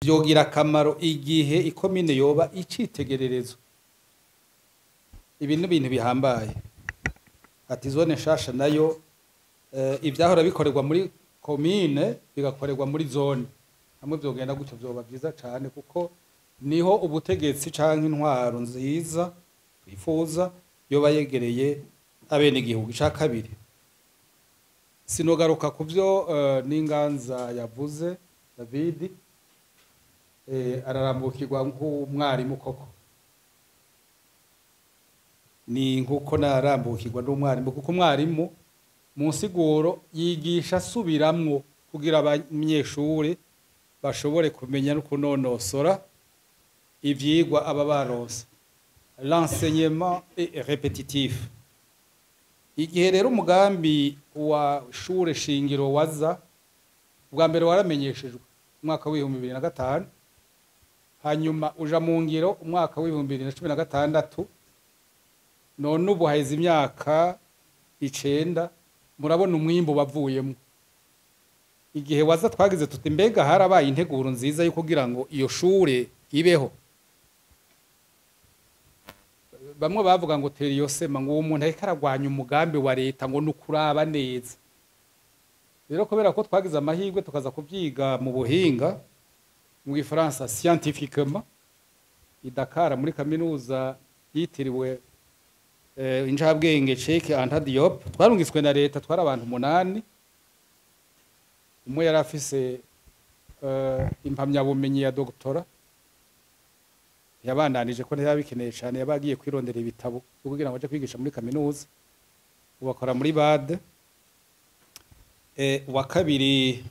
vyogira akamaro igihe ikomine yoba icitegererezo. Ibi ni ibintu bihambaye. Ati zone nshasha nayo ivyahora bikorerwa muri komine bigakorerwa muri zone. Hamwe vyogenda gutyo vyoba vyiza cane kuko niho ubutegetsi canke intwaro nziza twifuza yoba yegereye abene igihugu. Ca kabiri, sinogaruka kuvyo n'inganza yavuze David, ararambukirwa nk'umwarimu koko. Ni nkuko narambukirwa n'umwarimu kuko umwarimu mu nsiguro yigisha subiramwo kugira abanyeshure bashobore kumenya no kunonosora ivyigwa aba baronse. L'enseignement est répétitif. Igihe rero umugambi wa shure shingiro waza ubwa mbere waramenyeshejwe umwaka wa 2005, hanyuma uja mu ngiro umwaka wa 2016, none ubu haheze imyaka 9 murabona umwimbo bavuyemo. Igihe waza twagize tuti mbega harabaye integuro nziza yo kugira ngo iyo shure ibeho. Bamwe bavuga ngo teri yosema ngo umuntu ariko aragwanya umugambi wa leta ngo nukuraba neza. Rero kubera ko twagize amahirwe tukaza kuvyiga mu buhinga mu Gifaransa scientifiquement i Dakar muri kaminuza yitiriwe injabwenge Cheikh Anta Diop, twarungiswe na leta twara abantu 8. Umwe yari afise impamya bumenyi ya doctora, yabandanije ko ntiyabikeneye cyane, yabagiye kwirondera ibitabo kugira ngo aje kwigisha muri kaminuza, ubakora muri BAD. Wa kabiri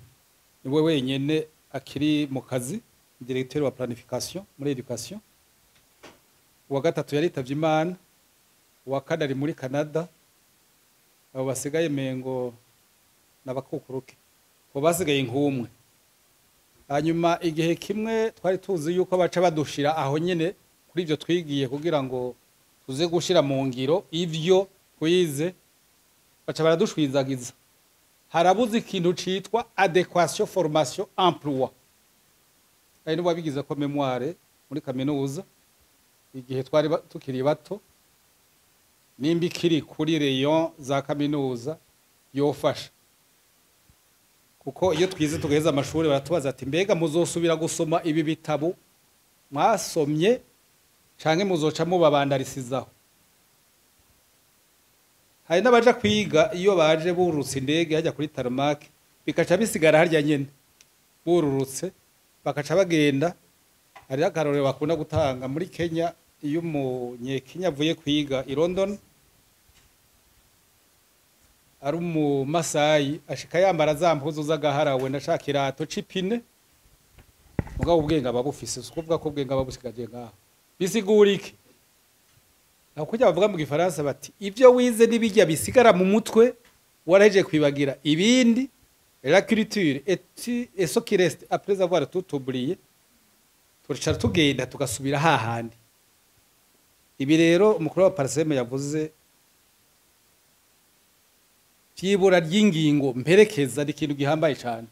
niwe wenyene akiri mu kazi, directeur wa planification muri education. Wa gatatu yaritavye Imana. Wa kane ari muri Canada. Abo basigaye mengo nabakukuruke, bo basigaye nk'umwe. Hanyuma igihe kimwe twari tuzi yuko baca badushira aho nyene kuri ivyo twigiye kugira ngo tuze gushira mu ngiro ivyo twize, baca baradushwizagiza. Harabuze ikintu citwa adéquation formation emploi. Ari no babigize ko memoire muri kaminuza igihe twari tukiri bato, nimba ikiri kuri rayon za kaminuza yofasha. Kuko iyo twize tugeze amashuri baratubaza ati mbega muzosubira gusoma ibi bitabo mwasomye canke muzoca mubabandarisizaho. Hari n'abaja kwiga iyo baje bururutse indege hajya kuri tarmac bikaca bisigara harya nyene bururutse bakaca bagenda. Hari akarorero bakunda gutanga muri Kenya, iyo umunyekenya avuye kwiga i London ari mu Masayi ashika yambara za mpuzu z'agaharawe nashaka irato cipine, mugabo ubwenge ababufise ukuvuga ko ubwenge ababusigaje ngaho bisigurike. Aho kujya bavuga mu Gifaransa bati ivyo wize nibijya bisigara mu mutwe waraje kwibagira ibindi. La culture et ce qui reste après avoir tout oublié, turicara tugenda tugasubira hahandi. Ibi rero umukuru wa Parseme yavuze vyibura ry'ingingo mperekeza ari ikintu gihambaye cyane.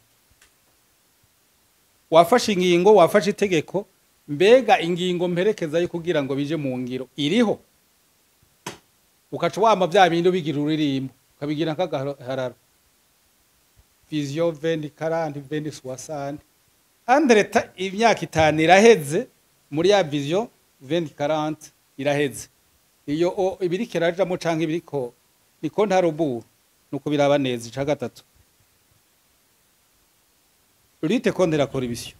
Wafashe ingingo, wafashe itegeko, mbega ingingo mperekeza yo kugira ngo bije mu ngiro iriho? Ukaca wama bya bindi bigira uririmbo ukabigira nk'agahararo. Vision 2040 2060 andreta imyaka 5 iraheze muri ya vision 2040 iraheze. Iyo ibiri kirajamo canke ibiriko niko ntaruburu nuko biraba neza. Ca gatatu, lutte contre la corruption,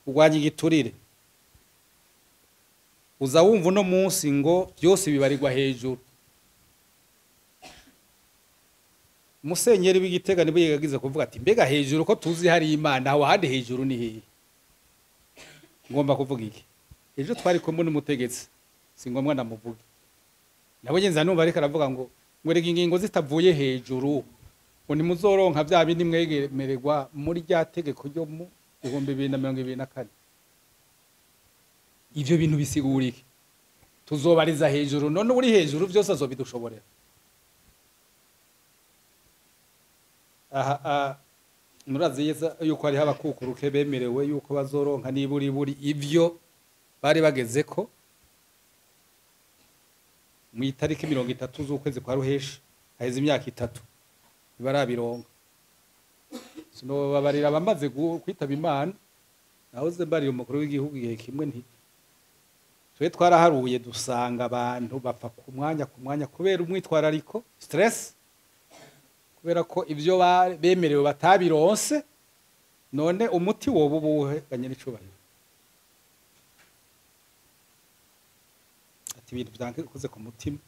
urwanya igiturire. Uza wumva no munsi ngo byose bibarirwa hejuru. Musenyeri w'Igitega nibo yagize kuvuga ati mbega hejuru ko tuzi hari Imana, aho handi hejuru ni hehe? Ngomba kuvuga iki? Ejo twari kumwe n'umutegetsi singomwa namuvuga, nabo nyenza numva ariko aravuga ngo ngwerega ingingo zitavuye hejuru ngo nimuzoronka bya bindi mwegemererwa muri rya tegeko ryo mu 2024. Ivyo bintu bisigurike tuzobariza hejuru, none uri hejuru byose azobidushoborera. murazi yeza yuko hari abakukuruke bemerewe yuko bazoronka niburi buri ivyo bari bageze ko mu itariki 30 z'ukwezi kwa ruheshi haheze imyaka 3 ibarabironka sino babarira bamaze kwitaba Imana nahoze bari umukuru w'igihugu igihe kimwe nti twe twaraharuye dusanga abantu bapfa ku mwanya kubera umwitwarariko stress kubera ko ivyo bemerewe batabironse none umuti wobu buhe ganyira icubahiro ati ibintu byankoze ku mutima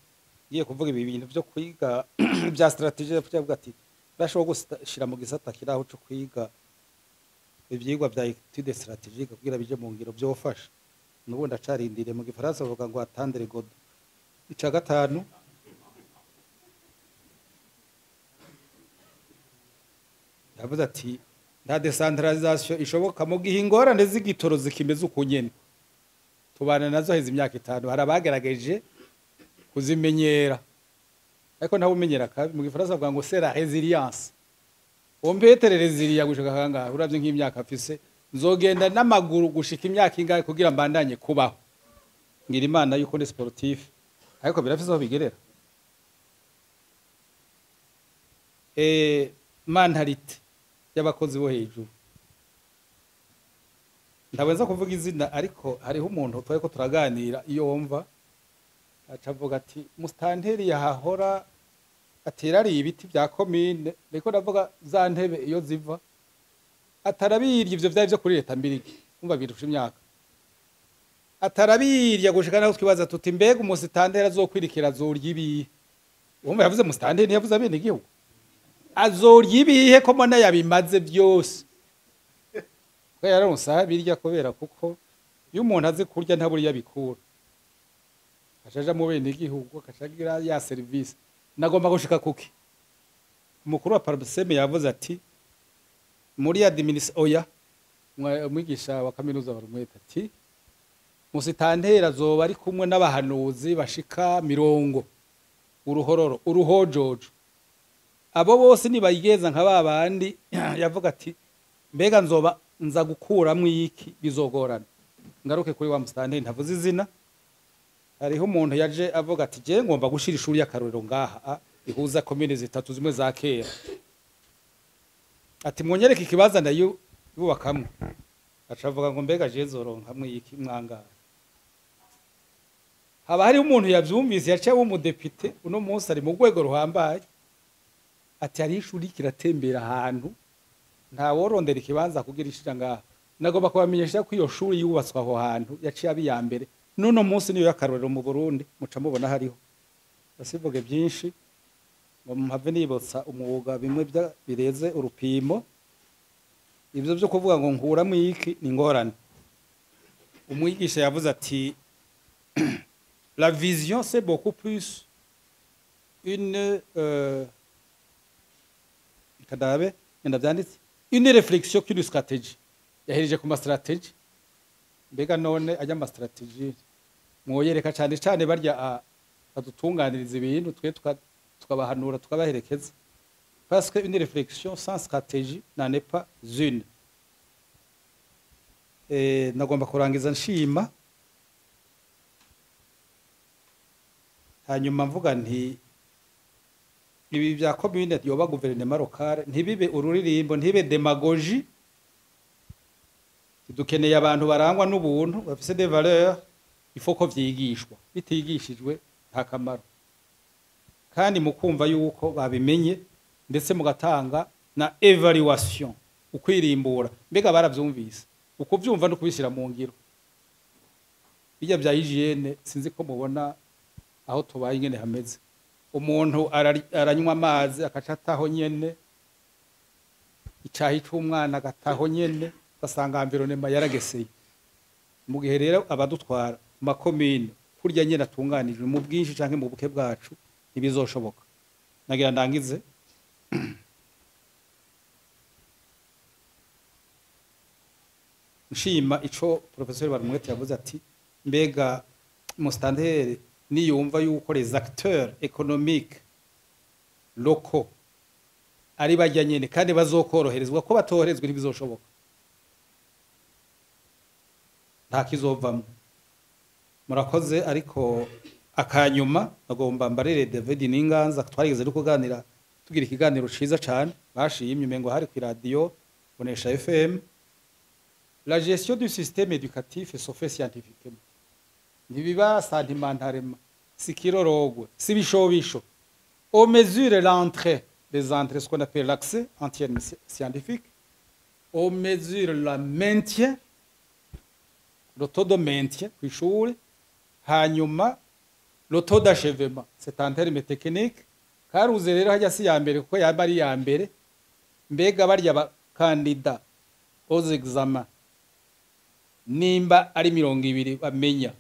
ngiye kuvuga ibi bintu byo kwiga bya strategie byavuga ati bashobora gushira mu gisata kiraho cyo kwiga ivyigwa bya étude stratégique kugira bije mu ngiro byofasha nubundi acarindire mu gifaransa bavuga ngo attendre god ica gatanu yavuze ati nta decentralisation ishoboka mu gihe ingorane z'igitoro zikimeze ukunyene tubana nazo heze imyaka 5 harabagerageje kuzimenyera ariko ntawe umenyera kabi mu gifaransa bavuga ngo c'est la résilience ompetere rezilia gushika kanga uravye nk'imyaka afise nzogenda n'amaguru gushika imyaka ingahe kugira mbandanye kubaho ngira Imana yuko ndi sportif ariko birafise aho bigerera mentalite y'abakozi bo hejuru ndabenza kuvuga izina ariko hariho umuntu twaye ko turaganira iyo wumva acavuga ati mustanteri yahahora aterari ibiti bya commune reko ndavuga za ntebe iyo ziva atarabirya ivyo vyari byo kuri leta mbiriki umva birusha imyaka atarabirya gushika naho twibaza tuti mbega umusitanteri azokwirikira azorya ibihe umva yavuze mustanteri yavuze abene gihugu azorya ibihe ko mona yabimaze byose ko yaronsa birya kubera kuko iyo umuntu azi kurya ntaburi yabikura ashaje mu bene gihugu akashagira ya service nagomba gushika kuki umukuru wa Parseme yavuze ati muri oya umwigisha wa kaminuza barumweta ati musitantera zoba ari kumwe n'abahanuzi bashika 70 uruhororo uruhojojo abo bose nibayigeza nka babandi yavuga ati mbega nza gukuramwe iki bizogorana ngaruke kuri wa musitanteri ntavuze izina hariho umuntu yaje avuga ati je ngomba gushira ishuri y'akarorero ngaha ihuza commune zitatu zimwe za kera ati mwonyereke ikibaza ndayo yubakamwe acavuga ngo mbega je zoronka mwiki mwangara haba hari umuntu yavyumvise yaciye w'umudepite uno munsi ari mu rwego ruhambaye ati ari ishuri kiratembera ahantu nta worondera ikibanza kugira ishira ngaha nagomba kubamenyesha ko iyo shuri yubatswe aho hantu yaciye abiyambere nuno munsi niyo yakarorero mu Burundi muca mubona hariho basivuge byinshi ngo mpave nibotsa umwuga bimwe bireze urupimo ibyo byo kuvuga ngo nkuramo iki ni ngorane umwigisha yavuze ati la vision c'est beaucoup plus une réflexion qu'une stratégie yahereje ku ma stratégie mbega none ajya ma stratégie mwoyereka cyane cyane barya adutunganiriza ibintu twe tukabahanura tukabaherekeza parce que une réflexion sans stratégie n'en est pas une nagomba kurangiza nshima hanyuma mvuga nti ibi bya commune yoba gouvernement local ntibibe ururirimbo ntibe demagogie dukeneye abantu barangwa n'ubuntu bafise des valeurs il faut ko vyigishwa bitigishijwe nta kamaro kandi mukumva yuko babimenye ndetse mugatanga na evaluation ukwirimbura mbega baravyumvise ukuvyumva no kubishira mu ngiro bijya bya hygiene sinzi ko mubona aho tubaye ingene hameze umuntu aranywa amazi akacataho nyene icyahi cy'umwana agataho nyene basanga environnement yarageseye mu gihe rero abadutwara makomine kurya nyene atunganijwe mu bwinshi canke mu buke bwacu ntibizoshoboka nagira ndangize nshima ico professeur Barumwete yavuze ati mbega mustanteri niyumva yuko les acteurs économiques locaux ari bajya nyene kandi bazokoroherezwa ko batoherezwa ntibizoshoboka nta kizovamwo murakoze ariko akanyuma nagomba mbarere David Ninganza twarigeze no kuganira tugira ikiganiro ciza cyane bashimye umengo hari ku radio bonesha FM la gestion du système éducatif se fait scientifiquement ntibiba sentimentalement sikirorogwe sibishobisho on mesure l'entrée des entrées ce qu'on appelle l'accès en termes scientifiques on mesure le maintien le taux de maintien kw'ishure hanyuma le taux d'achèvement c'est en termes techniques karuze rero hajya si ya mbere kuko yaba ari ya mbere mbega barya bakandida aux examens nimba ari 200 bamenya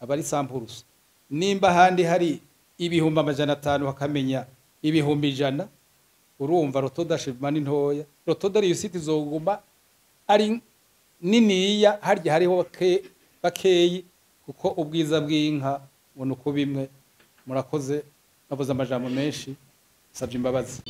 abari sampurusa nimba handi hari ibihumbi 500 bakamenya ibihumbi 100 urumva le taux d'achèvement ni ntoya le taux de réussite izoguma ari niniya harya hariho bakeyi kuko ubwiza bw'inka ngo nuko bimwe murakoze navuze amajambo menshi savye imbabazi